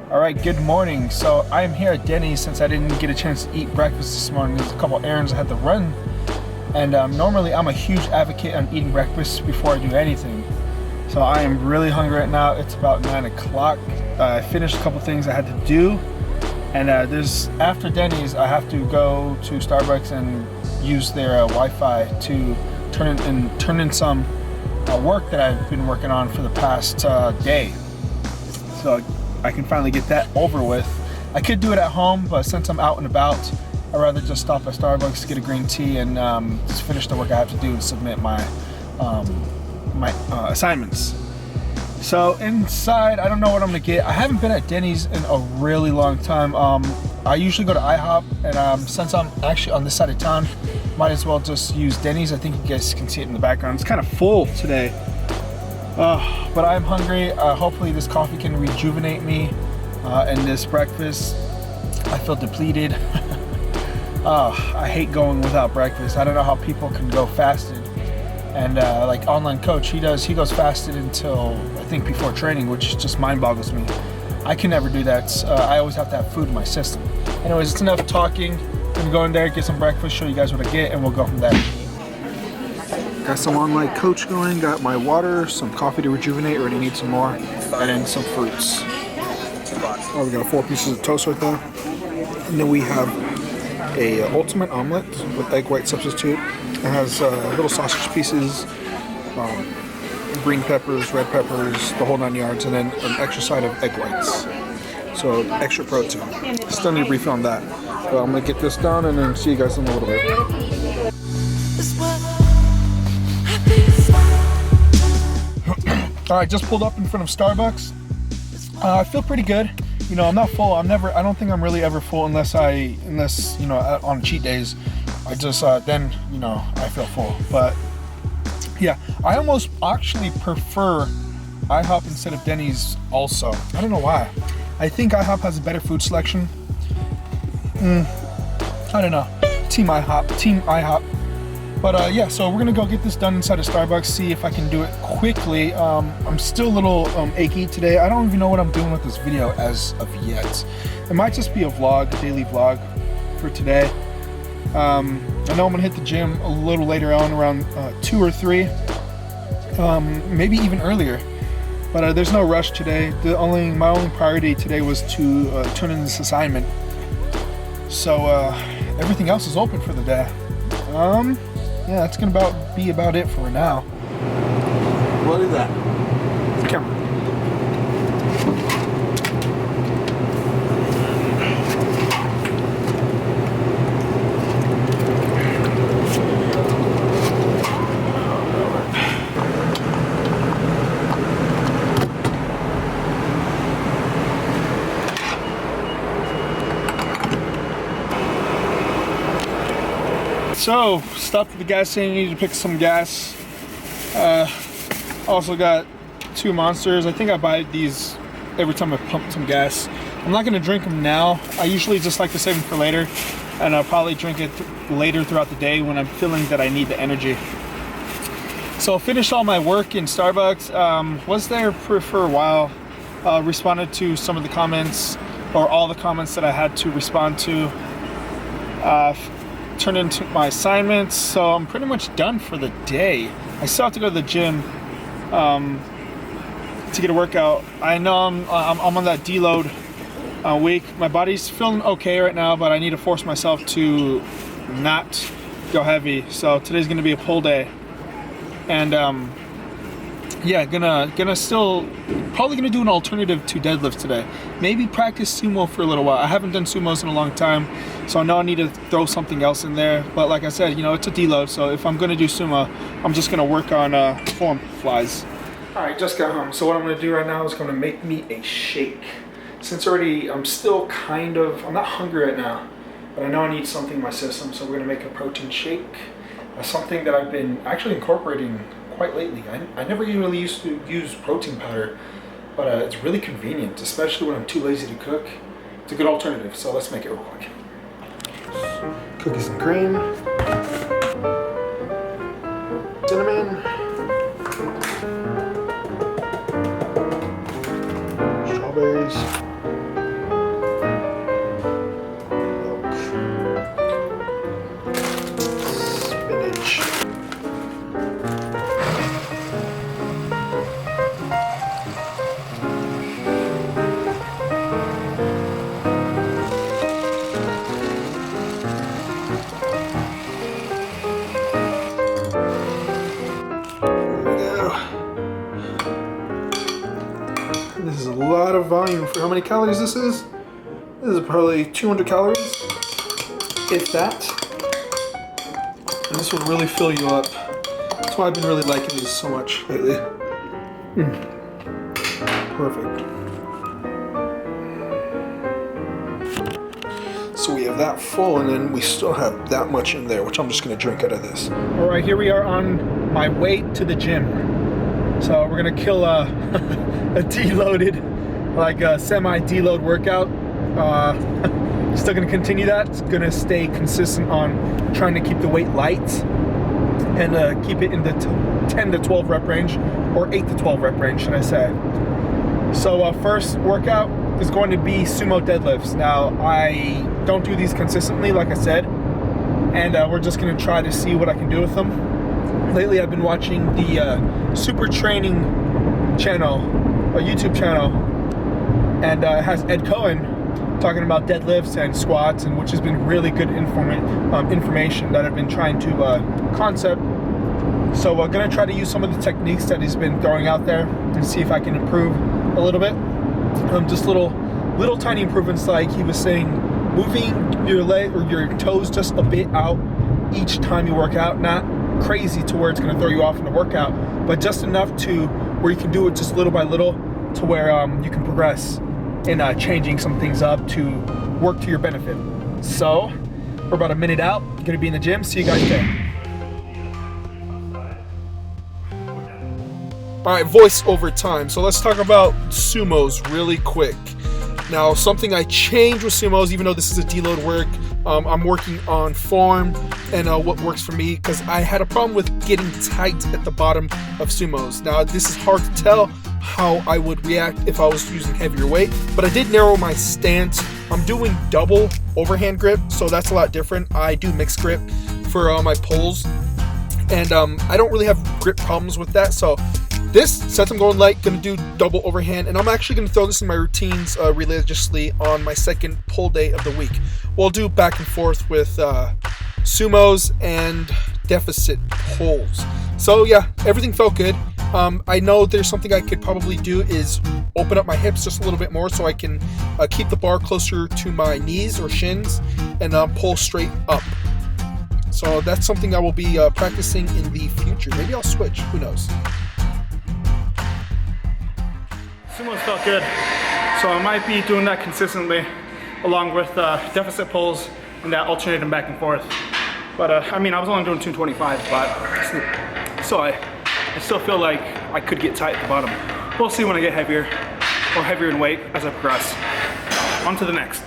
All right, good morning. So I'm here at Denny's since I didn't get a chance to eat breakfast this morning. There's a couple errands I had to run. And normally I'm a huge advocate on eating breakfast before I do anything. So I am really hungry right now. It's about 9 o'clock. I finished a couple things I had to do. And after Denny's, I have to go to Starbucks and use their Wi-Fi to turn in some work that I've been working on for the past day. So I can finally get that over with. I could do it at home, but since I'm out and about, I'd rather just stop at Starbucks to get a green tea and just finish the work I have to do and submit my assignments. So inside, I don't know what I'm gonna get. I haven't been at Denny's in a really long time. I usually go to IHOP, and since I'm actually on this side of town, might as well just use Denny's. I think you guys can see it in the background. It's kind of full today. But I'm hungry. Hopefully this coffee can rejuvenate me, and this breakfast. I feel depleted. I hate going without breakfast. I don't know how people can go fasted. And like online coach, he goes fasted until I think before training, which just mind boggles me. I can never do that. I always have to have food in my system. Anyways, it's enough talking. I'm gonna go in there, get some breakfast, show you guys what I get, and we'll go from there. Got some online coach going, got my water, some coffee to rejuvenate, already need some more, and then some fruits. Oh, we got 4 pieces of toast right there. And then we have a ultimate omelet with egg white substitute. It has little sausage pieces, green peppers, red peppers, the whole 9 yards, and then an extra side of egg whites. So extra protein. Still need a refill on that. But I'm gonna get this done and then see you guys in a little bit. All right, just pulled up in front of Starbucks. I feel pretty good. You know, I'm not full. I don't think I'm really ever full unless you know, on cheat days. I just then, you know, I feel full. But yeah, I almost actually prefer IHOP instead of Denny's also. I don't know why. I think IHOP has a better food selection. I don't know. Team IHOP. But yeah, so we're gonna go get this done inside of Starbucks, see if I can do it quickly. I'm still a little achy today. I don't even know what I'm doing with this video as of yet. It might just be a vlog, a daily vlog for today. I know I'm gonna hit the gym a little later on, around 2 or 3, maybe even earlier. But there's no rush today. My only priority today was to turn in this assignment. So everything else is open for the day. Yeah, that's gonna be about it for now. What is that? Camera. So, stopped at the gas station, needed to pick some gas. Also got 2 Monsters. I think I buy these every time I pump some gas. I'm not gonna drink them now. I usually just like to save them for later, and I'll probably drink it later throughout the day when I'm feeling that I need the energy. So I finished all my work in Starbucks. Was there for a while. Responded to some of the comments, or all the comments that I had to respond to. Turned into my assignments, so I'm pretty much done for the day. I still have to go to the gym to get a workout. I know I'm on that deload week. My body's feeling okay right now, but I need to force myself to not go heavy. So today's gonna be a pull day, and yeah, probably gonna do an alternative to deadlift today. Maybe practice sumo for a little while. I haven't done sumos in a long time, so I know I need to throw something else in there. But like I said, you know, it's a deload, so if I'm gonna do sumo, I'm just gonna work on form flies. All right, just got home. So what I'm gonna do right now is gonna make me a shake. Since I'm still I'm not hungry right now, but I know I need something in my system, so we're gonna make a protein shake. Something that I've been actually incorporating quite lately. I never really used to use protein powder, but it's really convenient, especially when I'm too lazy to cook. It's a good alternative, so let's make it real quick. Cookies and cream, cinnamon, strawberries, of volume for how many calories this is. This is probably 200 calories, if that. And this will really fill you up. That's why I've been really liking these so much lately. Perfect. So we have that full, and then we still have that much in there, which I'm just gonna drink out of this. All right, here we are on my way to the gym. So we're gonna kill a deloaded, like a semi-deload workout. Still gonna continue that. It's gonna stay consistent on trying to keep the weight light and keep it in the 10 to 12 rep range, or 8 to 12 rep range, should I say. So first workout is going to be sumo deadlifts. Now, I don't do these consistently, like I said, and we're just gonna try to see what I can do with them. Lately, I've been watching the Super Training channel, a YouTube channel, and it has Ed Cohen talking about deadlifts and squats, and which has been really good information that I've been trying to concept. So we're gonna try to use some of the techniques that he's been throwing out there and see if I can improve a little bit. Just little tiny improvements, like he was saying, moving your leg or your toes just a bit out each time you work out. Not crazy to where it's gonna throw you off in the workout, but just enough to where you can do it just little by little to where you can progress in changing some things up to work to your benefit. So we're about a minute out, gonna be in the gym. See you guys there. All right, voiceover time. So let's talk about sumos really quick. Now, something I changed with sumos, even though this is a deload work, I'm working on form and what works for me, because I had a problem with getting tight at the bottom of sumos. Now, this is hard to tell how I would react if I was using heavier weight, but I did narrow my stance. I'm doing double overhand grip, so that's a lot different. I do mixed grip for my pulls, and I don't really have grip problems with that. So this, since I'm going light, gonna do double overhand, and I'm actually gonna throw this in my routines religiously on my second pull day of the week. We'll do back and forth with sumos and deficit pulls. So yeah, everything felt good. I know there's something I could probably do is open up my hips just a little bit more so I can keep the bar closer to my knees or shins and pull straight up. So that's something I will be practicing in the future. Maybe I'll switch, who knows. Sumos felt good, so I might be doing that consistently along with deficit pulls and that alternating back and forth. But I mean, I was only doing 225, but so I still feel like I could get tight at the bottom. We'll see when I get heavier or heavier in weight as I progress. On to the next.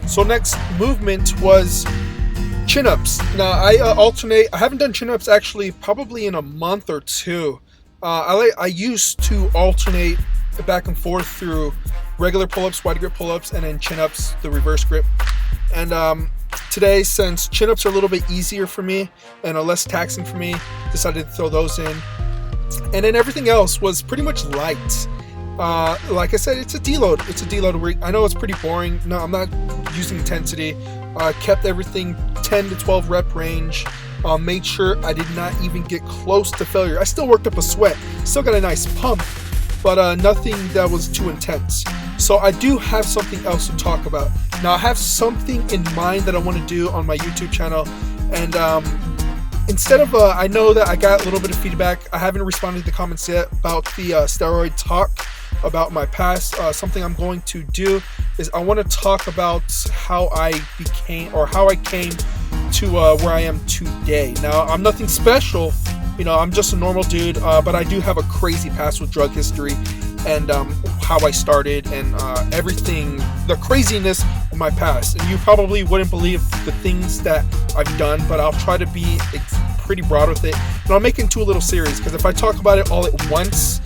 So next movement was chin-ups. Now I alternate. I haven't done chin-ups actually probably in a month or two. I used to alternate back and forth through regular pull-ups, wide grip pull-ups, and then chin-ups, the reverse grip. And today, since chin-ups are a little bit easier for me and are less taxing for me, decided to throw those in. And then everything else was pretty much light. Like I said, it's a deload. It's a deload. I know it's pretty boring. No, I'm not using intensity. Kept everything 10 to 12 rep range. Made sure I did not even get close to failure. I still worked up a sweat. Still got a nice pump, but nothing that was too intense. So I do have something else to talk about. Now I have something in mind that I want to do on my YouTube channel, and instead of, I know that I got a little bit of feedback. I haven't responded to the comments yet about the steroid talk about my past. Something I'm going to do is I want to talk about how I became, or how I came to where I am today. Now, I'm nothing special, you know, I'm just a normal dude, but I do have a crazy past with drug history and how I started and everything, the craziness of my past. And you probably wouldn't believe the things that I've done, but I'll try to be pretty broad with it. And I'll make it into a little series, because if I talk about it all at once,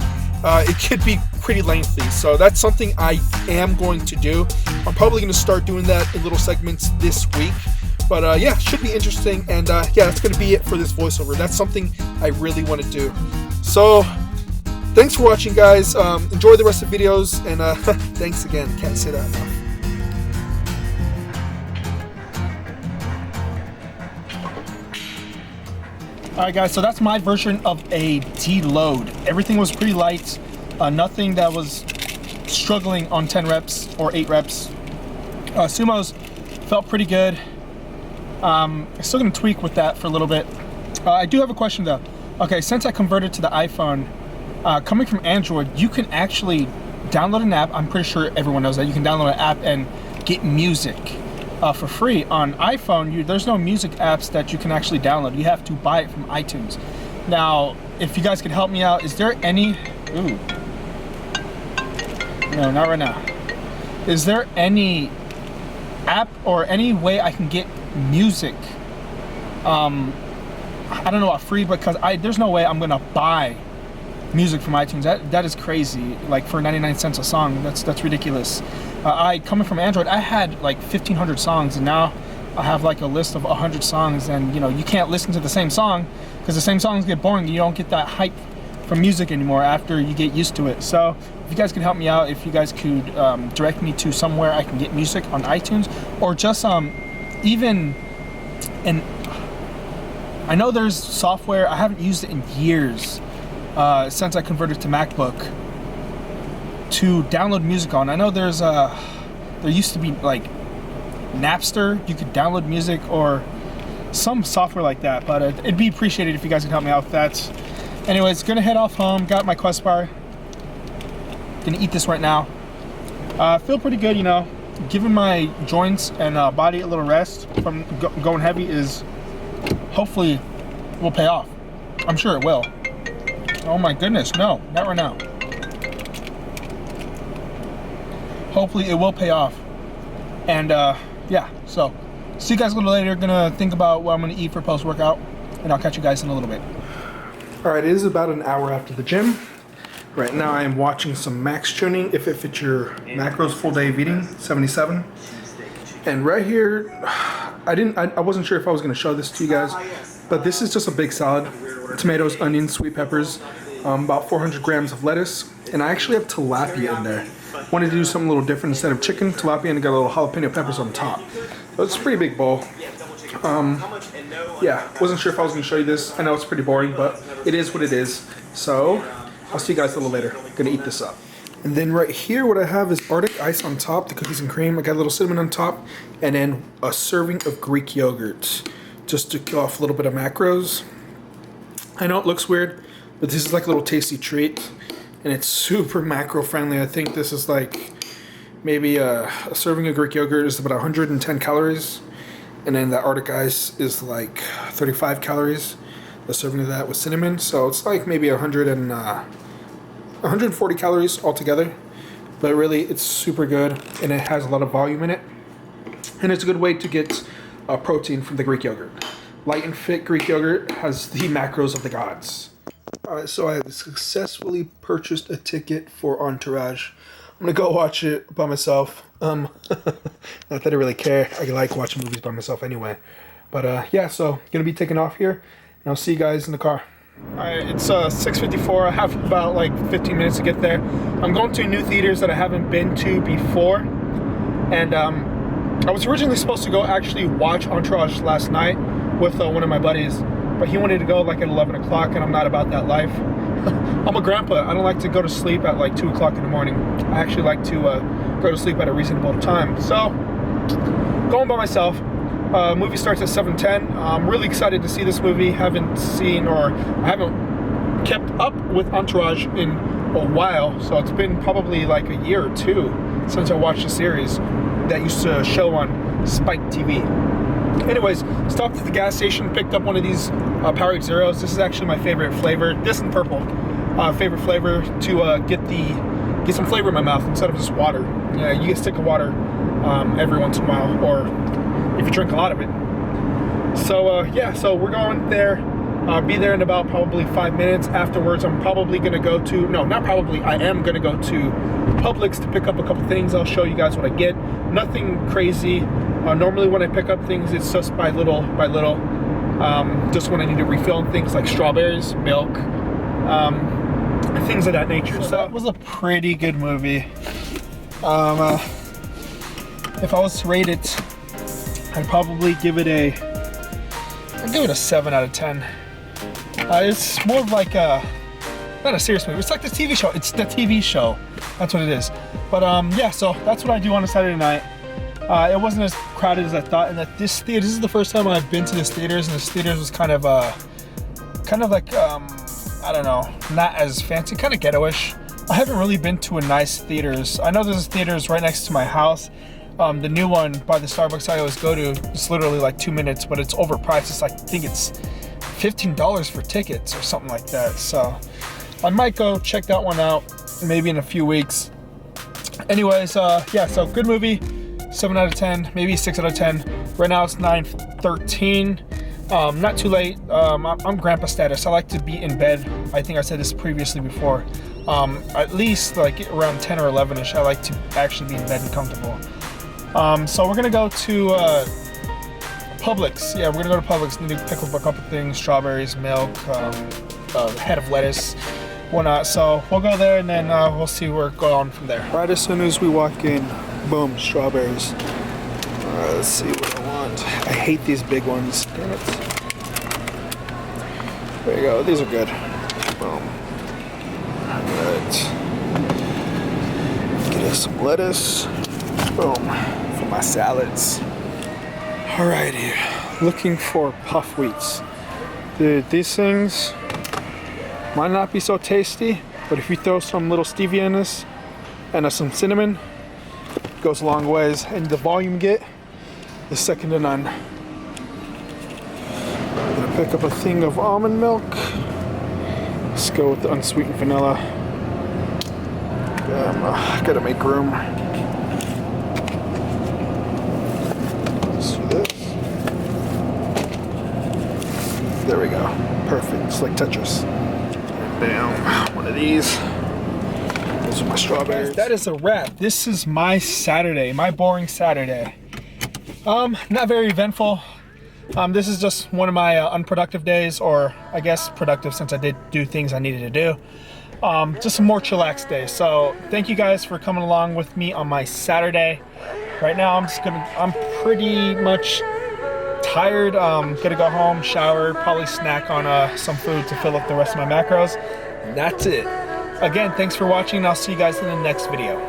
it could be pretty lengthy. So that's something I am going to do. I'm probably going to start doing that in little segments this week. But yeah, should be interesting. And yeah, that's going to be it for this voiceover. That's something I really want to do. So thanks for watching, guys. Enjoy the rest of the videos. And thanks again. Can't say that enough. All right, guys, so that's my version of a deload. Everything was pretty light. Nothing that was struggling on 10 reps or 8 reps. Sumos felt pretty good. I'm still gonna tweak with that for a little bit. I do have a question though. Okay, since I converted to the iPhone, coming from Android, you can actually download an app. I'm pretty sure everyone knows that. You can download an app and get music for free. On iPhone, there's no music apps that you can actually download. You have to buy it from iTunes. Now, if you guys could help me out, is there any... Ooh. No, not right now. Is there any app or any way I can get music? I don't know about free, because there's no way I'm gonna buy music from iTunes. That is crazy. Like for 99 cents a song, that's ridiculous. Coming from Android, I had like 1,500 songs, and now I have like a list of 100 songs, and you know, you can't listen to the same song because the same songs get boring. You don't get that hype from music anymore after you get used to it. So if you guys could help me out, if you guys could direct me to somewhere I can get music on iTunes, or just even, and I know there's software, I haven't used it in years since I converted to MacBook, to download music on. I know there used to be like Napster, you could download music, or some software like that, but it'd be appreciated if you guys could help me out with that. Anyways, gonna head off home, got my Quest bar, gonna eat this right now. Feel pretty good, you know, giving my joints and body a little rest from going heavy is hopefully will pay off. I'm sure it will. Oh my goodness, no, not right now. Hopefully it will pay off. And yeah, so see you guys a little later. Gonna think about what I'm gonna eat for post-workout, and I'll catch you guys in a little bit. All right, it is about an hour after the gym. Right now I am watching some max tuning, if it fits your macros, full day of eating, 77. And right here, I wasn't sure if I was gonna show this to you guys, but this is just a big salad. Tomatoes, onions, sweet peppers, about 400 grams of lettuce, and I actually have tilapia in there. Wanted to do something a little different. Instead of chicken, tilapia, and got a little jalapeno peppers on top. So it's a pretty big bowl. Yeah, wasn't sure if I was going to show you this. I know it's pretty boring, but it is what it is. So I'll see you guys a little later. Gonna eat this up. And then right here, what I have is Arctic ice on top, the cookies and cream. I got a little cinnamon on top, and then a serving of Greek yogurt, just to kill off a little bit of macros. I know it looks weird, but this is like a little tasty treat, and it's super macro friendly. I think this is like maybe a serving of Greek yogurt is about 110 calories, and then the Arctic ice is like 35 calories. The serving of that with cinnamon, so it's like maybe 140 calories altogether. But really, it's super good, and it has a lot of volume in it, and it's a good way to get protein from the Greek yogurt. Light and fit Greek yogurt has the macros of the gods. Alright, so I have successfully purchased a ticket for Entourage. I'm gonna go watch it by myself. Not that I really care. I like watching movies by myself anyway. But yeah, so gonna be taking off here, and I'll see you guys in the car. Alright, it's 6:54. I have about like 15 minutes to get there. I'm going to new theaters that I haven't been to before, and I was originally supposed to go actually watch Entourage last night with one of my buddies, but he wanted to go like at 11 o'clock, and I'm not about that life. I'm a grandpa. I don't like to go to sleep at like 2 o'clock in the morning. I actually like to go to sleep at a reasonable time. So, going by myself. Movie starts at 7:10. I'm really excited to see this movie. Haven't seen, or I haven't kept up with Entourage in a while, so it's been probably like a year or two since I watched the series that used to show on Spike TV. Anyways, stopped at the gas station, picked up one of these Powerade Zeros. This is actually my favorite flavor. This and purple, favorite flavor to get some flavor in my mouth instead of just water. Yeah, you get a stick of water every once in a while, or if you drink a lot of it. So yeah, so we're going there. Be there in about probably 5 minutes. Afterwards, I'm probably gonna go to, no, not probably, I am gonna go to Publix to pick up a couple things. I'll show you guys what I get. Nothing crazy. Normally when I pick up things, it's just by little. Just when I need to refill on things like strawberries, milk, things of that nature. So that was a pretty good movie. If I was to rate it, I'd probably give it a 7 out of 10. It's more of like a, not a serious movie. It's like the TV show. It's the TV show. That's what it is. But yeah, so that's what I do on a Saturday night. It wasn't as crowded as I thought, and that this is the first time I've been to this theaters, and this theaters was kind of like I don't know, not as fancy, kind of ghetto-ish. I haven't really been to a nice theaters. I know there's theaters right next to my house. The new one by the Starbucks I always go to, it's literally like 2 minutes, but it's overpriced. It's like, I think it's $15 for tickets or something like that. So I might go check that one out maybe in a few weeks. Anyways, yeah, so good movie, 7 out of 10, maybe 6 out of 10. Right now it's 9:13. Not too late. I'm grandpa status. I like to be in bed. I think I said this previously before. At least like around 10 or 11ish, I like to actually be in bed and comfortable. So we're gonna go to Publix. Yeah, we're gonna go to Publix. Need to pick up a couple things: strawberries, milk, a head of lettuce, whatnot. So we'll go there and then we'll see where it goes on from there. Right as soon as we walk in, boom, strawberries. Let's see what I want. I hate these big ones. Damn it. There you go. These are good. Boom. Alright. Get us some lettuce. Boom. For my salads. Alrighty. Looking for puff wheats. Dude, these things might not be so tasty, but if you throw some little stevia in this and some cinnamon, it goes a long ways. And the volume you get is second to none. I'm gonna pick up a thing of almond milk. Let's go with the unsweetened vanilla. Gotta make room. Let's do this. There we go. Perfect. It's like Tetris. Bam. One of these. Those are my strawberries. That is a wrap. This is my Saturday, my boring Saturday. Not very eventful. This is just one of my unproductive days, or I guess productive since I did do things I needed to do. Just a more chillax day. So thank you guys for coming along with me on my Saturday. Right now I'm pretty much tired. Gonna go home, shower, probably snack on some food to fill up the rest of my macros. And that's it. Again, thanks for watching. I'll see you guys in the next video.